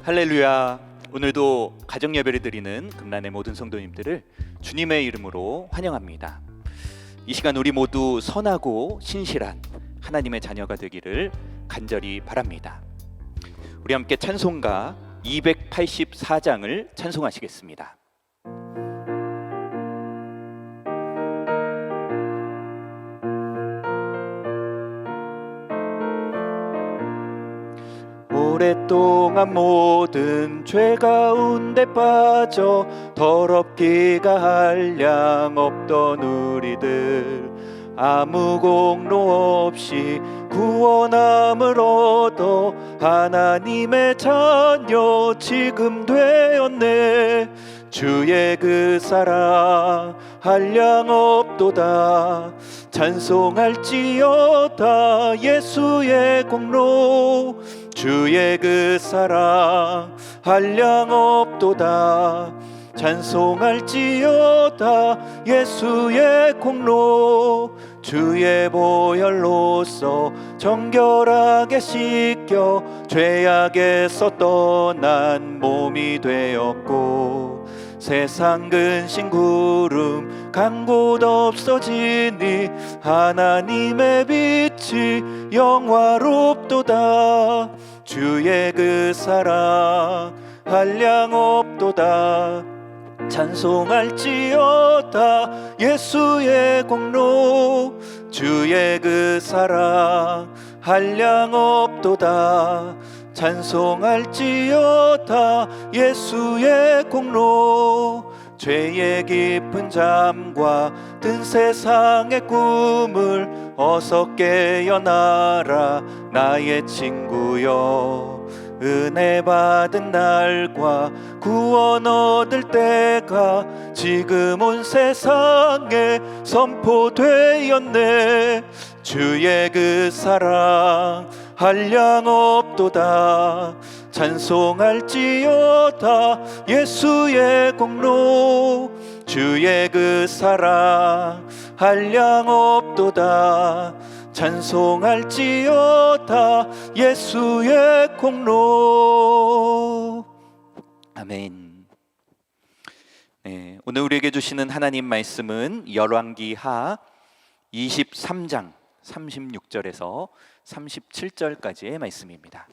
할렐루야. 오늘도 가정 예배를 드리는 금란의 모든 성도님들을 주님의 이름으로 환영합니다. 이 시간 우리 모두 선하고 신실한 하나님의 자녀가 되기를 간절히 바랍니다. 우리 함께 찬송가 284장을 찬송하시겠습니다. 오랫동안 모든 죄 가운데 빠져 더럽기가 한량 없던 우리들 아무 공로 없이 구원함을 얻어 하나님의 자녀 지금 되었네. 주의 그 사랑 한량 없도다. 찬송할지어다 예수의 공로. 주의 그 사랑 한량 없도다. 찬송할지어다 예수의 공로. 주의 보혈로서 정결하게 씻겨 죄악에서 떠난 몸이 되었고 세상 근심 구름 간 곳 없어지니 하나님의 빛이 영화롭도다. 주의 그 사랑 한량 없도다. 찬송할지어다 예수의 공로. 주의 그 사랑 한량 없도다. 찬송할지어다 예수의 공로. 죄의 깊은 잠과 든 세상의 꿈을 어서 깨어나라 나의 친구여. 은혜 받은 날과 구원 얻을 때가 지금 온 세상에 선포되었네. 주의 그 사랑 한량 없도다. 찬송할지어다 예수의 공로. 주의 그 사랑 한량 없도다. 찬송할지어다 예수의 공로. 아멘. 네, 오늘 우리에게 주시는 하나님 말씀은 열왕기하 23장 36절에서 37절까지의 말씀입니다.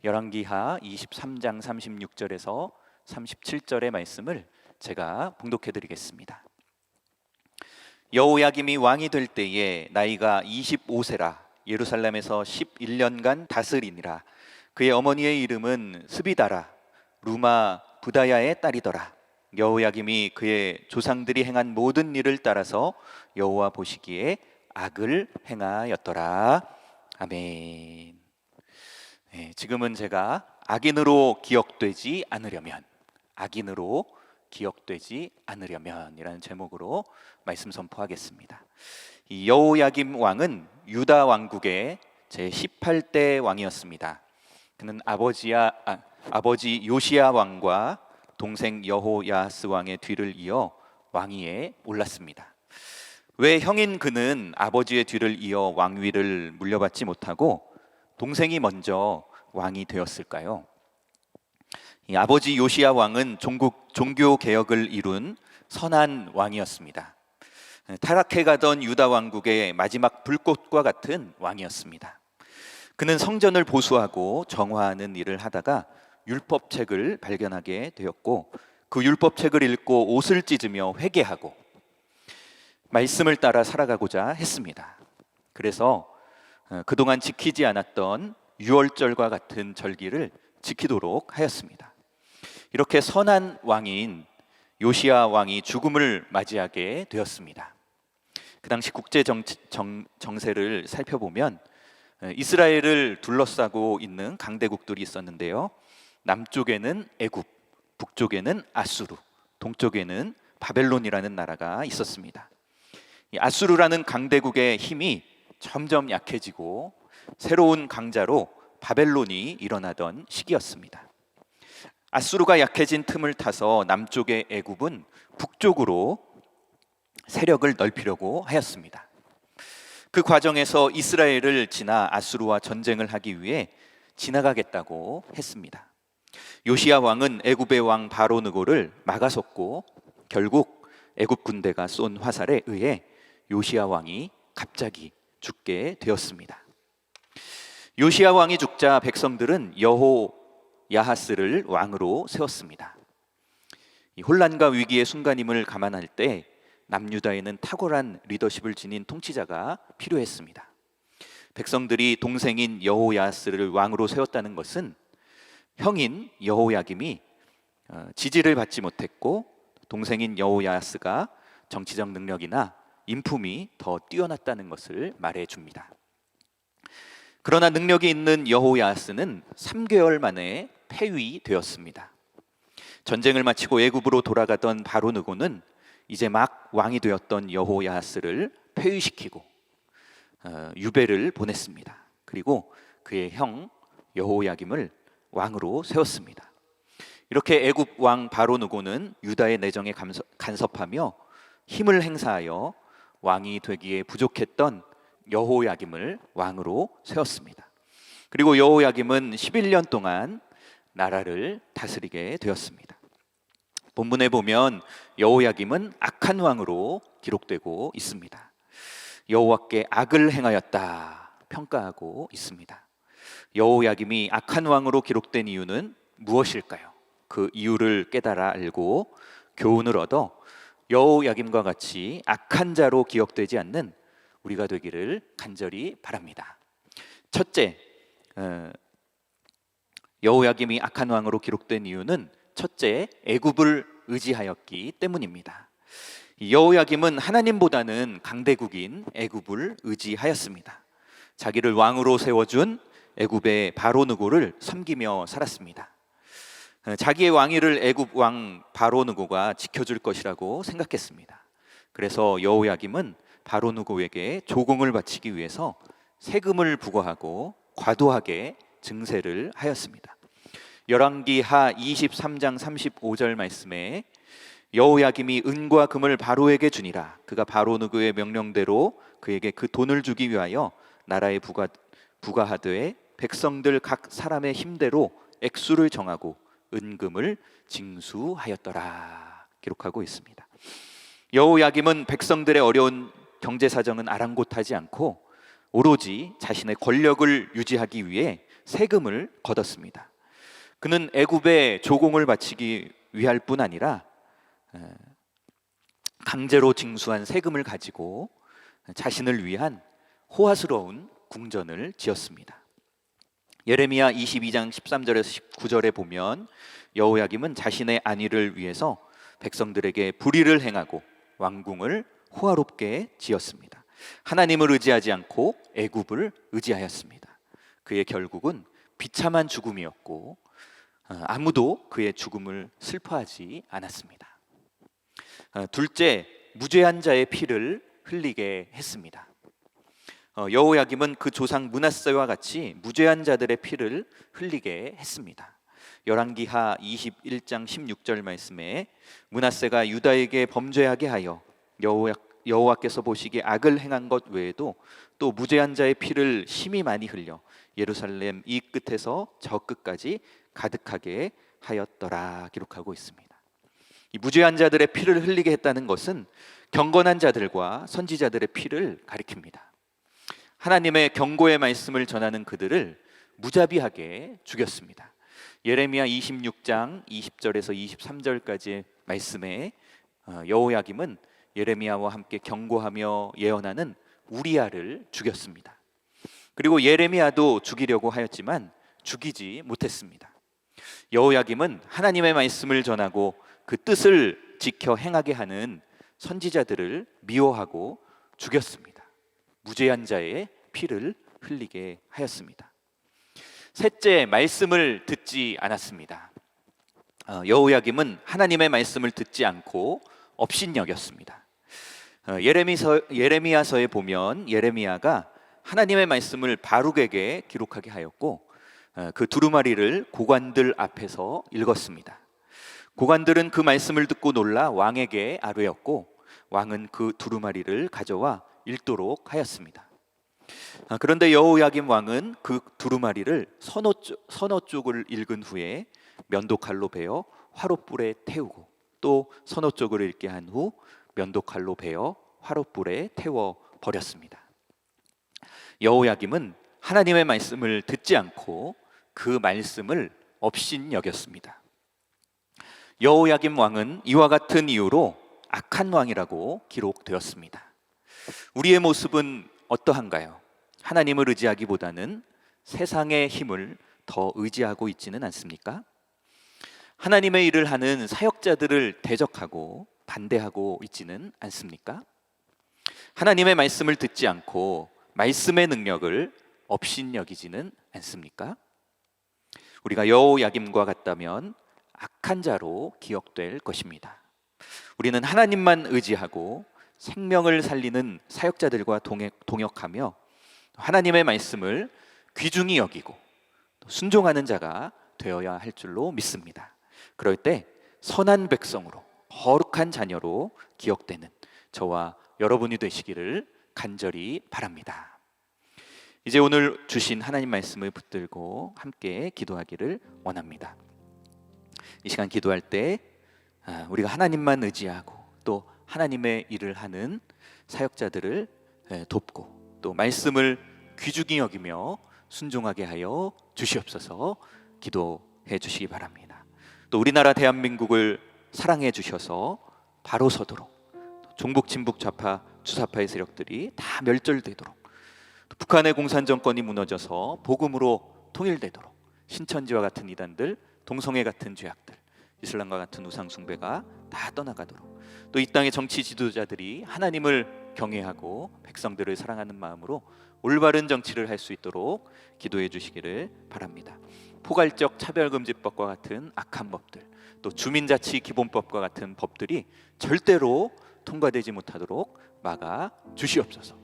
열왕기하 23장 36절에서 37절의 말씀을 제가 봉독해 드리겠습니다. 여호야김이 왕이 될 때에 나이가 25세라 예루살렘에서 11년간 다스리니라. 그의 어머니의 이름은 스비다라 루마 부다야의 딸이더라. 여호야김이 그의 조상들이 행한 모든 일을 따라서 여호와 보시기에 악을 행하였더라. 아멘. 네, 지금은 제가 악인으로 기억되지 않으려면, 악인으로 기억되지 않으려면이라는 제목으로 말씀 선포하겠습니다. 이 여호야김 왕은 유다 왕국의 제18대 왕이었습니다. 그는 아버지 요시야 왕과 동생 여호야하스 왕의 뒤를 이어 왕위에 올랐습니다. 왜 형인 그는 아버지의 뒤를 이어 왕위를 물려받지 못하고 동생이 먼저 왕이 되었을까요? 이 아버지 요시야 왕은 종교 개혁을 이룬 선한 왕이었습니다. 타락해가던 유다 왕국의 마지막 불꽃과 같은 왕이었습니다. 그는 성전을 보수하고 정화하는 일을 하다가 율법책을 발견하게 되었고 그 율법책을 읽고 옷을 찢으며 회개하고 말씀을 따라 살아가고자 했습니다. 그래서 그동안 지키지 않았던 유월절과 같은 절기를 지키도록 하였습니다. 이렇게 선한 왕인 요시야 왕이 죽음을 맞이하게 되었습니다. 그 당시 국제 정세를 살펴보면 이스라엘을 둘러싸고 있는 강대국들이 있었는데요. 남쪽에는 애굽, 북쪽에는 아수르, 동쪽에는 바벨론이라는 나라가 있었습니다. 이 아수르라는 강대국의 힘이 점점 약해지고 새로운 강자로 바벨론이 일어나던 시기였습니다. 아수르가 약해진 틈을 타서 남쪽의 애굽은 북쪽으로 세력을 넓히려고 하였습니다. 그 과정에서 이스라엘을 지나 아수르와 전쟁을 하기 위해 지나가겠다고 했습니다. 요시야 왕은 애굽의 왕 바로 느고를 막아섰고 결국 애굽 군대가 쏜 화살에 의해 요시야 왕이 갑자기 죽게 되었습니다. 요시야 왕이 죽자 백성들은 여호야하스를 왕으로 세웠습니다. 이 혼란과 위기의 순간임을 감안할 때 남유다에는 탁월한 리더십을 지닌 통치자가 필요했습니다. 백성들이 동생인 여호야하스를 왕으로 세웠다는 것은 형인 여호야김이 지지를 받지 못했고 동생인 여호야하스가 정치적 능력이나 인품이 더 뛰어났다는 것을 말해줍니다. 그러나 능력이 있는 여호야하스는 3개월 만에 폐위되었습니다. 전쟁을 마치고 애굽으로 돌아가던 바로 느고는 이제 막 왕이 되었던 여호야하스를 폐위시키고 유배를 보냈습니다. 그리고 그의 형 여호야김을 왕으로 세웠습니다. 이렇게 애굽 왕 바로 느고는 유다의 내정에 간섭하며 힘을 행사하여 왕이 되기에 부족했던 여호야김을 왕으로 세웠습니다. 그리고 여호야김은 11년 동안 나라를 다스리게 되었습니다. 본문에 보면 여호야김은 악한 왕으로 기록되고 있습니다. 여호와께 악을 행하였다 평가하고 있습니다. 여호야김이 악한 왕으로 기록된 이유는 무엇일까요? 그 이유를 깨달아 알고 교훈을 얻어 여호야김과 같이 악한 자로 기억되지 않는 우리가 되기를 간절히 바랍니다. 첫째, 여호야김이 악한 왕으로 기록된 이유는 첫째, 애굽을 의지하였기 때문입니다. 여호야김은 하나님보다는 강대국인 애굽을 의지하였습니다. 자기를 왕으로 세워준 애굽의 바로 느고를 섬기며 살았습니다. 자기의 왕위를 애굽 왕 바로 느고가 지켜줄 것이라고 생각했습니다. 그래서 여호야김은 바로 느고에게 조공을 바치기 위해서 세금을 부과하고 과도하게 증세를 하였습니다. 열왕기하 23장 35절 말씀에 여호야김이 은과 금을 바로에게 주니라. 그가 바로 느고의 명령대로 그에게 그 돈을 주기 위하여 나라에 부과하되 백성들 각 사람의 힘대로 액수를 정하고 은금을 징수하였더라. 기록하고 있습니다. 여호야김은 백성들의 어려운 경제 사정은 아랑곳하지 않고 오로지 자신의 권력을 유지하기 위해 세금을 걷었습니다. 그는 애굽에 조공을 바치기 위할 뿐 아니라 강제로 징수한 세금을 가지고 자신을 위한 호화스러운 궁전을 지었습니다. 예레미야 22장 13절에서 19절에 보면 여호야김은 자신의 안위를 위해서 백성들에게 불의를 행하고 왕궁을 호화롭게 지었습니다. 하나님을 의지하지 않고 애굽을 의지하였습니다. 그의 결국은 비참한 죽음이었고 아무도 그의 죽음을 슬퍼하지 않았습니다. 둘째, 무죄한 자의 피를 흘리게 했습니다. 여호야김은 그 조상 므낫세와 같이 무죄한 자들의 피를 흘리게 했습니다. 열왕기하 21장 16절 말씀에 므낫세가 유다에게 범죄하게 하여 여호와께서 보시기에 악을 행한 것 외에도 또 무죄한 자의 피를 심히 많이 흘려 예루살렘 이 끝에서 저 끝까지 가득하게 하였더라. 기록하고 있습니다. 이 무죄한 자들의 피를 흘리게 했다는 것은 경건한 자들과 선지자들의 피를 가리킵니다. 하나님의 경고의 말씀을 전하는 그들을 무자비하게 죽였습니다. 예레미야 26장 20절에서 23절까지의 말씀에 여호야김은 예레미야와 함께 경고하며 예언하는 우리야를 죽였습니다. 그리고 예레미야도 죽이려고 하였지만 죽이지 못했습니다. 여호야김은 하나님의 말씀을 전하고 그 뜻을 지켜 행하게 하는 선지자들을 미워하고 죽였습니다. 무죄한 자의 피를 흘리게 하였습니다. 셋째, 말씀을 듣지 않았습니다. 여호야김은 하나님의 말씀을 듣지 않고 업신여겼습니다. 예레미야서에 보면 예레미야가 하나님의 말씀을 바룩에게 기록하게 하였고 그 두루마리를 고관들 앞에서 읽었습니다. 고관들은 그 말씀을 듣고 놀라 왕에게 아뢰었고 왕은 그 두루마리를 가져와 읽도록 하였습니다. 그런데 여호야김 왕은 그 두루마리를 서너 쪽을 읽은 후에 면도칼로 베어 화롯불에 태우고, 또 서너 쪽을 읽게 한 후 면도칼로 베어 화롯불에 태워 버렸습니다. 여호야김은 하나님의 말씀을 듣지 않고 그 말씀을 업신여겼습니다. 여호야김 왕은 이와 같은 이유로 악한 왕이라고 기록되었습니다. 우리의 모습은 어떠한가요? 하나님을 의지하기보다는 세상의 힘을 더 의지하고 있지는 않습니까? 하나님의 일을 하는 사역자들을 대적하고 반대하고 있지는 않습니까? 하나님의 말씀을 듣지 않고 말씀의 능력을 업신여기지는 않습니까? 우리가 여호야김과 같다면 악한 자로 기억될 것입니다. 우리는 하나님만 의지하고 생명을 살리는 사역자들과 동역하며 하나님의 말씀을 귀중히 여기고 순종하는 자가 되어야 할 줄로 믿습니다. 그럴 때 선한 백성으로, 거룩한 자녀로 기억되는 저와 여러분이 되시기를 간절히 바랍니다. 이제 오늘 주신 하나님 말씀을 붙들고 함께 기도하기를 원합니다. 이 시간 기도할 때 우리가 하나님만 의지하고 또 하나님의 일을 하는 사역자들을 돕고 또 말씀을 귀중히 여기며 순종하게 하여 주시옵소서 기도해 주시기 바랍니다. 또 우리나라 대한민국을 사랑해 주셔서 바로 서도록, 종북 친북 좌파 주사파의 세력들이 다 멸절되도록, 또 북한의 공산 정권이 무너져서 복음으로 통일되도록, 신천지와 같은 이단들, 동성애 같은 죄악들, 이슬람과 같은 우상 숭배가 다 떠나가도록, 또 이 땅의 정치 지도자들이 하나님을 경외하고 백성들을 사랑하는 마음으로 올바른 정치를 할 수 있도록 기도해 주시기를 바랍니다. 포괄적 차별금지법과 같은 악한 법들, 또 주민자치기본법과 같은 법들이 절대로 통과되지 못하도록 막아 주시옵소서.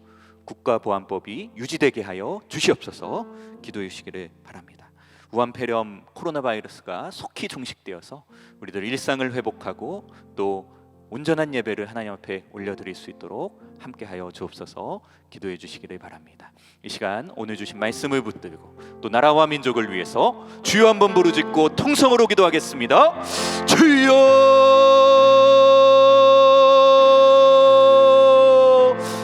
국가보안법이 유지되게 하여 주시옵소서 기도해 주시기를 바랍니다. 우한폐렴 코로나 바이러스가 속히 종식되어서 우리들 일상을 회복하고 또 온전한 예배를 하나님 앞에 올려드릴 수 있도록 함께하여 주옵소서 기도해 주시기를 바랍니다. 이 시간 오늘 주신 말씀을 붙들고 또 나라와 민족을 위해서 주여 한번 부르짖고 통성으로 기도하겠습니다. 주여!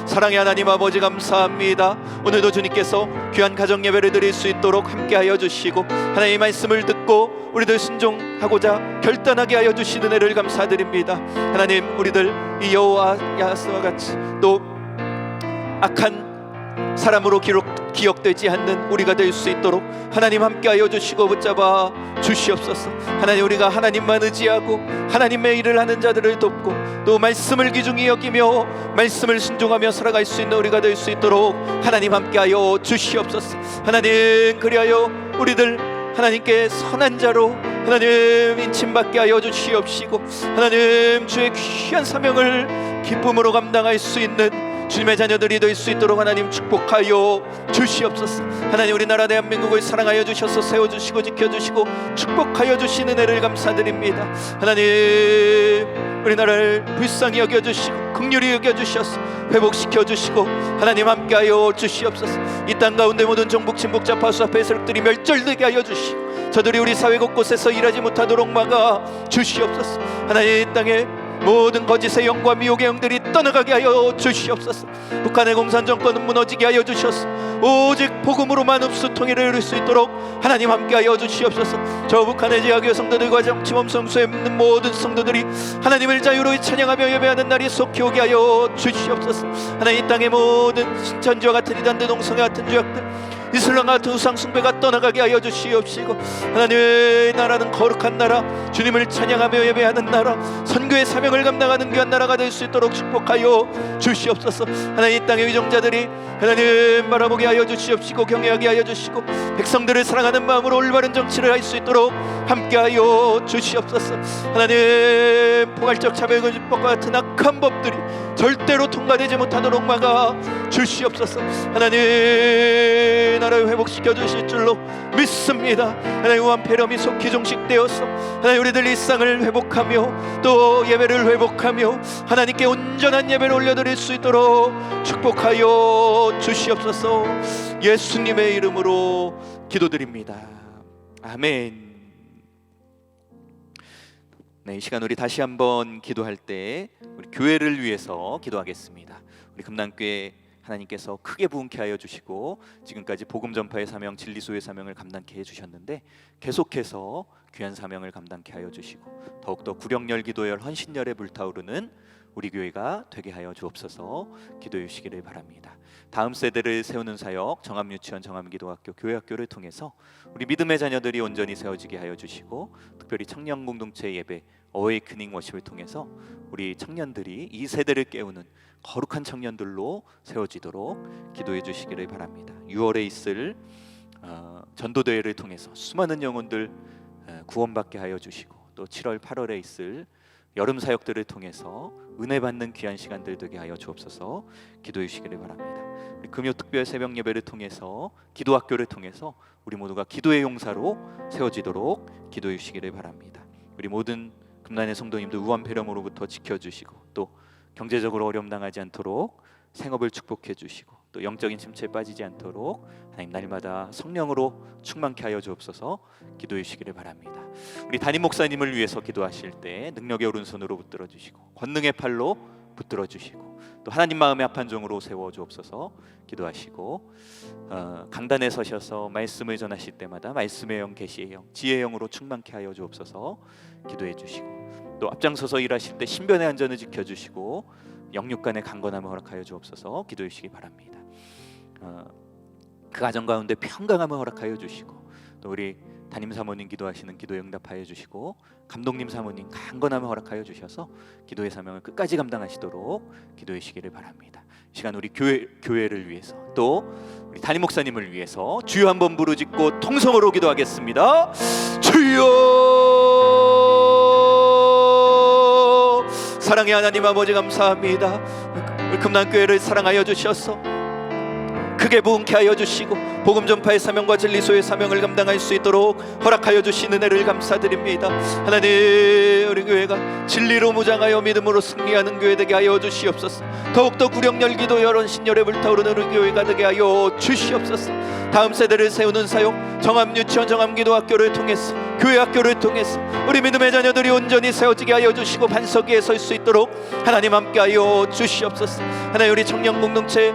사랑의 하나님 아버지 감사합니다. 오늘도 주님께서 귀한 가정 예배를 드릴 수 있도록 함께하여 주시고 하나님의 말씀을 듣고 우리들 순종하고자 결단하게 하여 주시는 은혜를 감사드립니다. 하나님, 우리들 이 여호와야스와 같이 또 악한 사람으로 기억되지 않는 우리가 될 수 있도록 하나님 함께하여 주시고 붙잡아 주시옵소서. 하나님, 우리가 하나님만 의지하고 하나님의 일을 하는 자들을 돕고 또 말씀을 귀중히 여기며 말씀을 순종하며 살아갈 수 있는 우리가 될 수 있도록 하나님 함께하여 주시옵소서. 하나님, 그리하여 우리들 하나님께 선한 자로 하나님 인침받게 하여 주시옵시고 하나님 주의 귀한 사명을 기쁨으로 감당할 수 있는 주님의 자녀들이 될 수 있도록 하나님 축복하여 주시옵소서. 하나님, 우리나라 대한민국을 사랑하여 주셔서 세워주시고 지켜주시고 축복하여 주시는 은혜를 감사드립니다. 하나님, 우리나라를 불쌍히 여겨주시고 긍휼히 여겨주셔서 회복시켜주시고 하나님 함께하여 주시옵소서. 이 땅 가운데 모든 종북 친북 좌파 수사파의 세력들이 멸절되게 하여 주시고 저들이 우리 사회 곳곳에서 일하지 못하도록 막아 주시옵소서. 하나님, 이 땅에 모든 거짓의 영과 미혹의 영들이 떠나가게 하여 주시옵소서. 북한의 공산 정권은 무너지게 하여 주셔서 오직 복음으로만 흡수 통일을 이룰 수 있도록 하나님 함께하여 주시옵소서. 저 북한의 제약의 성도들과 정치범 성소에 있는 모든 성도들이 하나님을 자유로이 찬양하며 예배하는 날이 속히 오게 하여 주시옵소서. 하나님, 이 땅의 모든 신천지와 같은 이단들, 동성애 같은 죄악들, 이슬람 같은 우상 숭배가 떠나가게 하여 주시옵시고 하나님의 나라는 거룩한 나라, 주님을 찬양하며 예배하는 나라, 선교의 사명을 감당하는 귀한 나라가 될 수 있도록 축복하여 주시옵소서. 하나님, 이 땅의 위정자들이 하나님 바라보게 하여 주시옵시고 경외하게 하여 주시고 백성들을 사랑하는 마음으로 올바른 정치를 할 수 있도록 함께하여 주시옵소서. 하나님, 포괄적 차별금지법과 같은 악한 법들이 절대로 통과되지 못하도록 막아 주시옵소서. 하나님, 나라를 회복시켜 주실 줄로 믿습니다. 하나님, 우한폐렴이 속히 종식되어서 하나님 우리들 일상을 회복하며 또 예배를 회복하며 하나님께 온전한 예배를 올려드릴 수 있도록 축복하여 주시옵소서. 예수님의 이름으로 기도드립니다. 아멘. 네, 이 시간 우리 다시 한번 기도할 때 우리 교회를 위해서 기도하겠습니다. 우리 금난교회 하나님께서 크게 부흥케 하여 주시고 지금까지 복음 전파의 사명, 진리소의 사명을 감당케 해주셨는데 계속해서 귀한 사명을 감당케 하여 주시고 더욱더 구령열, 기도열, 헌신열에 불타오르는 우리 교회가 되게 하여 주옵소서. 기도해 주시기를 바랍니다. 다음 세대를 세우는 사역, 정암유치원, 정암기도학교, 교회학교를 통해서 우리 믿음의 자녀들이 온전히 세워지게 하여 주시고 특별히 청년 공동체 예배, 어웨이크닝 워십을 통해서 우리 청년들이 이 세대를 깨우는 거룩한 청년들로 세워지도록 기도해 주시기를 바랍니다. 6월에 있을 전도대회를 통해서 수많은 영혼들 구원받게 하여 주시고 또 7월, 8월에 있을 여름 사역들을 통해서 은혜 받는 귀한 시간들 되게 하여 주옵소서. 기도해 주시기를 바랍니다. 우리 금요 특별 새벽 예배를 통해서 기도학교를 통해서 우리 모두가 기도의 용사로 세워지도록 기도해 주시기를 바랍니다. 우리 모든 금난의 성도님들 우한 폐렴으로부터 지켜주시고 또 경제적으로 어려움 당하지 않도록 생업을 축복해 주시고 또 영적인 침체에 빠지지 않도록 하나님 날마다 성령으로 충만케 하여 주옵소서. 기도해 주시기를 바랍니다. 우리 담임 목사님을 위해서 기도하실 때 능력의 오른손으로 붙들어 주시고 권능의 팔로 붙들어 주시고 또 하나님 마음의 합한 종으로 세워 주옵소서. 기도하시고 강단에 서셔서 말씀을 전하실 때마다 말씀의 영, 계시의 영, 지혜의 영으로 충만케 하여 주옵소서. 기도해 주시고 또 앞장서서 일하실 때 신변의 안전을 지켜주시고 영육간의 강건함을 허락하여 주옵소서. 기도해 주시기 바랍니다. 그 가정 가운데 평강함을 허락하여 주시고 또 우리 담임 사모님 기도하시는 기도에 응답하여 주시고 감독님 사모님 강건함을 허락하여 주셔서 기도의 사명을 끝까지 감당하시도록 기도해 주시기를 바랍니다. 이 시간 우리 교회를 위해서 또 우리 담임 목사님을 위해서 주여 한번 부르짖고 통성으로 기도하겠습니다. 주여, 사랑의 하나님 아버지 감사합니다. 금난교회를 사랑하여 주셔서 크게 부흥케 하여 주시고 복음 전파의 사명과 진리소의 사명을 감당할 수 있도록 허락하여 주신 은혜를 감사드립니다. 하나님, 우리 교회가 진리로 무장하여 믿음으로 승리하는 교회 되게 하여 주시옵소서. 더욱더 구령열, 기도열, 헌신열에 불타오르는 우리 교회가 되게 하여 주시옵소서. 다음 세대를 세우는 사역, 정암유치원, 정암기도학교를 통해서 교회학교를 통해서 우리 믿음의 자녀들이 온전히 세워지게 하여 주시고 반석 위에 설 수 있도록 하나님 함께하여 주시옵소서. 하나님, 우리 청년 공동체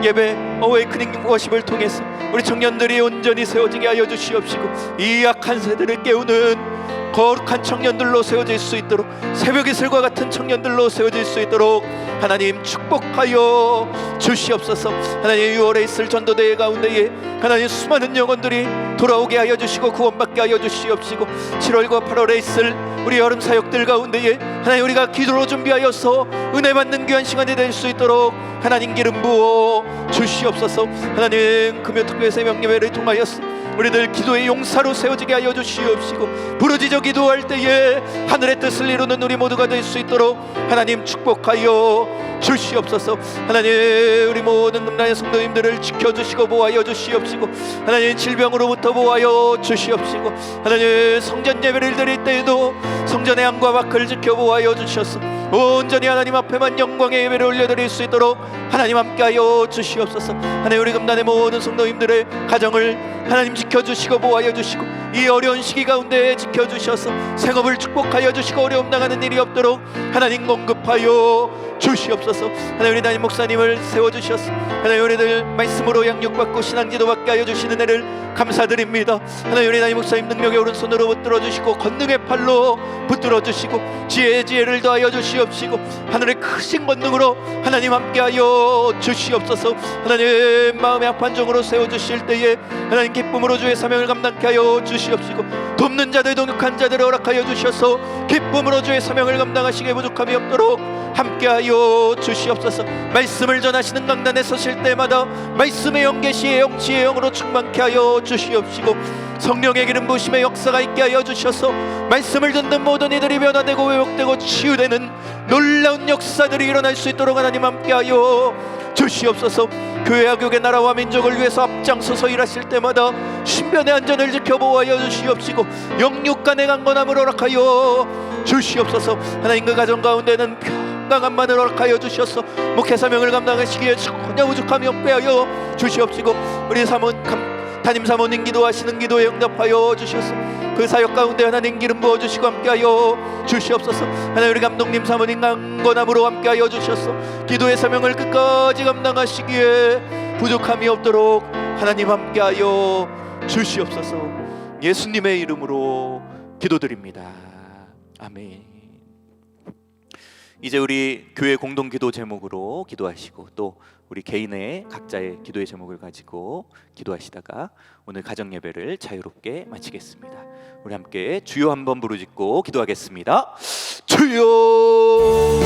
예배, 어웨이크닝 워십을 통해서 우리 청년들이 온전히 세워지게 하여 주시옵시고 이 약한 세대를 깨우는 거룩한 청년들로 세워질 수 있도록 새벽 이슬과 같은 청년들로 세워질 수 있도록 하나님 축복하여 주시옵소서. 하나님, 6월에 있을 전도대회 가운데에 하나님 수많은 영혼들이 돌아오게 하여 주시고 구원받게 하여 주시옵시고 7월과 8월에 있을 우리 여름 사역들 가운데에 하나님 우리가 기도로 준비하여서 은혜 받는 귀한 시간이 될 수 있도록 하나님 기름 부어 주시옵소서. 하나님, 금요 특별 새벽 예배를 통하여서 우리들 기도의 용사로 세워지게 하여 주시옵시고 부르짖어 기도할 때에 하늘의 뜻을 이루는 우리 모두가 될 수 있도록 하나님 축복하여 주시옵소서. 하나님, 우리 모든 금난의 성도님들을 지켜주시고 보호하여 주시옵시고 하나님 질병으로부터 보호하여 주시옵시고 하나님 성전 예배를 드릴 때에도 성전의 안과 밖을 지켜 보호하여 주셔서 온전히 하나님 앞에만 영광의 예배를 올려드릴 수 있도록 하나님 함께하여 주시옵소서. 하나님, 우리 금난의 모든 성도님들의 가정을 하나님 지켜주시고 보호하여 주시고 이 어려운 시기 가운데 지켜주셔서 생업을 축복하여 주시고 어려움 당하는 일이 없도록 하나님 공급하여 주시옵소서. 하나님, 우리 담임 목사님을 세워주셔서 하나님 우리들 말씀으로 양육받고 신앙지도 받게 하여 주시는 은혜를 감사드립니다. 하나님, 우리 담임 목사님 능력의 오른손으로 붙들어 주시고 권능의 팔로 붙들어 주시고 지혜를 더하여 주시옵시고 하늘의 크신 권능으로 하나님 함께하여 주시옵소서. 하나님, 마음의 합한 종으로 세워주실 때에 하나님 기쁨으로 주의 사명을 감당케 하여 주시옵시고 돕는 자들, 동역한 자들을 허락하여 주셔서 기쁨으로 주의 사명을 감당하시기에 부족함이 없도록 함께하여 주시옵소서. 말씀을 전하시는 강단에 서실 때마다 말씀의 영, 계시의 영, 지혜의 영으로 충만케 하여 주시옵시고 성령의 기름 부으심의 역사가 있게 하여 주셔서 말씀을 듣는 모든 이들이 변화되고 회복되고 치유되는 놀라운 역사들이 일어날 수 있도록 하나님 함께하여 주시옵소서. 교회와 교계, 나라와 민족을 위해서 앞장서서 일하실 때마다 신변의 안전을 지켜 보호하여 주시옵시고 영육간의 강건함을 허락하여 주시옵소서. 하나님, 그 가정 가운데는 평강함만을 허락하여 주셔서 목회 사명을 감당하시기에 전혀 부족함이 없게 하여 주시옵시고 우리 박타님 사모님 기도하시는 기도에 응답하여 주셔서 그 사역 가운데 하나님 기름 부어주시고 함께하여 주시옵소서. 하나님 우리 감독님 사모님 강건함으로 함께하여 주셔서 기도의 사명을 끝까지 감당하시기에 부족함이 없도록 하나님 함께하여 주시옵소서. 예수님의 이름으로 기도드립니다. 아멘. 이제 우리 교회 공동 기도 제목으로 기도하시고 또 우리 개인의 각자의 기도의 제목을 가지고 기도하시다가 오늘 가정 예배를 자유롭게 마치겠습니다. 우리 함께 주여 한번 부르짖고 기도하겠습니다. 주여